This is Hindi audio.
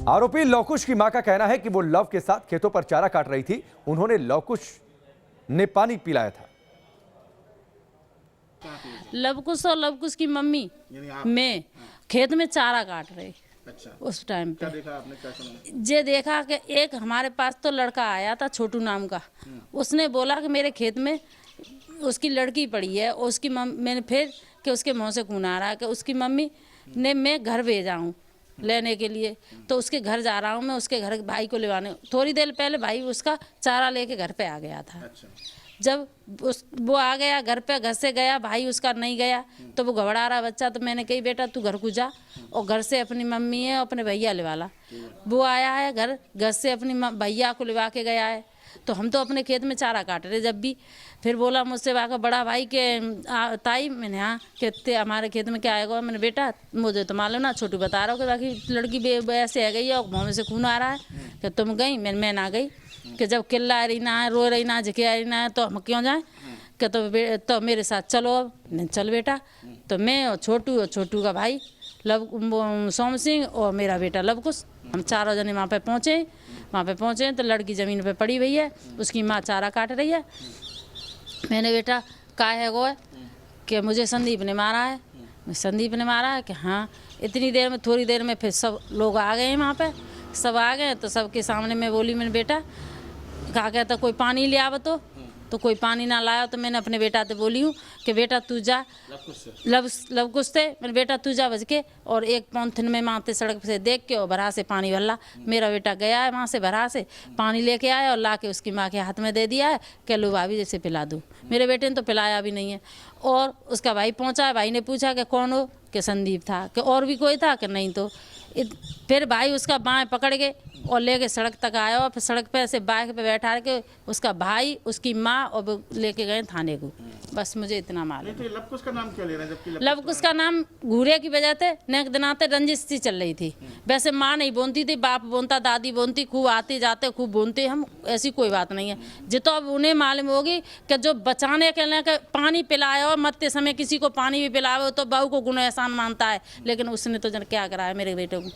आरोपी लवकुश की मां का कहना है कि वो लव के साथ खेतों पर चारा काट रही थी। उन्होंने लवकुश ने पानी पिलाया था। लवकुश और लवकुश की मम्मी मैं खेत में चारा काट रही। अच्छा, उस टाइम पे क्या देखा आपने, क्या सुना? ये देखा कि एक हमारे पास तो लड़का आया था छोटू नाम का। उसने बोला कि मेरे खेत में उसकी लड़की पड़ी है। और उसकी मैंने फिर कि उसके मुँह से खून आ रहा है कि उसकी मम्मी ने मैं घर भेजा हूँ लेने के लिए। तो उसके घर जा रहा हूँ मैं, उसके घर भाई को लेवाने। थोड़ी देर पहले भाई उसका चारा लेके घर पे आ गया था। अच्छा, जब वो आ गया घर पे, घर से गया, भाई उसका नहीं गया तो वो घबरा रहा बच्चा। तो मैंने कही बेटा तू घर को जा और घर से अपनी मम्मी है अपने भैया लेवाला। वो आया है घर से अपनी भैया को लेवा के गया है। तो हम तो अपने खेत में चारा काट रहे जब भी। फिर बोला मुझसे वाका बड़ा भाई के ताई। मैंने हाँ कहते हमारे खेत में क्या आएगा। मैंने बेटा मुझे तो मालूम ना, छोटू बता रहा हो कि बाकी लड़की ऐसे है गई है और मुँह में से खून आ रहा है कि तुम गई। मैं ना गई कि जब किल्ला रही ना है, रो रही ना, झिकिया रही ना है तो हम क्यों जाएं कि तो मेरे साथ चलो। अब नहीं चल बेटा। तो मैं और छोटू का भाई सोम सिंह और मेरा बेटा लवकुश, हम चारों जने वहाँ पे पहुँचे तो लड़की ज़मीन पे पड़ी हुई है। उसकी माँ चारा काट रही है। मैंने बेटा का है वो है कि मुझे संदीप ने मारा है। संदीप ने मारा है कि हाँ। इतनी देर में, थोड़ी देर में फिर सब लोग आ गए हैं वहाँ पे। सब आ गए तो सबके सामने मैं बोली, मैंने बेटा कहा कहता कोई पानी ले आव। तो कोई पानी ना लाया तो मैंने अपने बेटा से बोली हूँ कि बेटा तू जा। लवकुश से मैंने बेटा तू जा बज के और एक पॉलिथीन में मारते सड़क से देख के और भरा से पानी भरला। मेरा बेटा गया है वहाँ से भरा से पानी लेके आया और ला के उसकी माँ के हाथ में दे दिया है कि लो भाभी जैसे पिला दूँ। मेरे बेटे ने तो पिलाया भी नहीं है। और उसका भाई पहुँचा है, भाई ने पूछा कि कौन हो, कि संदीप था, कि और भी कोई था, कि नहीं। तो फिर भाई उसका बाएं पकड़ के और लेके सड़क तक आया और फिर सड़क पे ऐसे बाइक पे बैठा के उसका भाई, उसकी माँ और वो लेके गए थाने को। बस मुझे इतना मालूम। तो लवकुश का नाम क्यों ले रहे हैं जबकि लवकुश का नाम घूरे की वजह से नेक दिनाते रंजिश सी चल रही थी। वैसे माँ नहीं बोनती थी, बाप बोनता, दादी बोनती, खूब आते जाते खूब बोनते हम, ऐसी कोई बात नहीं है। जो तो अब उन्हें मालूम होगी कि जो बचाने के लिए पानी पिलाया और मरते समय किसी को पानी भी पिलाओ तो बहू को गुनह एहसान मानता है। लेकिन उसने तो जन क्या कराया मेरे बेटे को।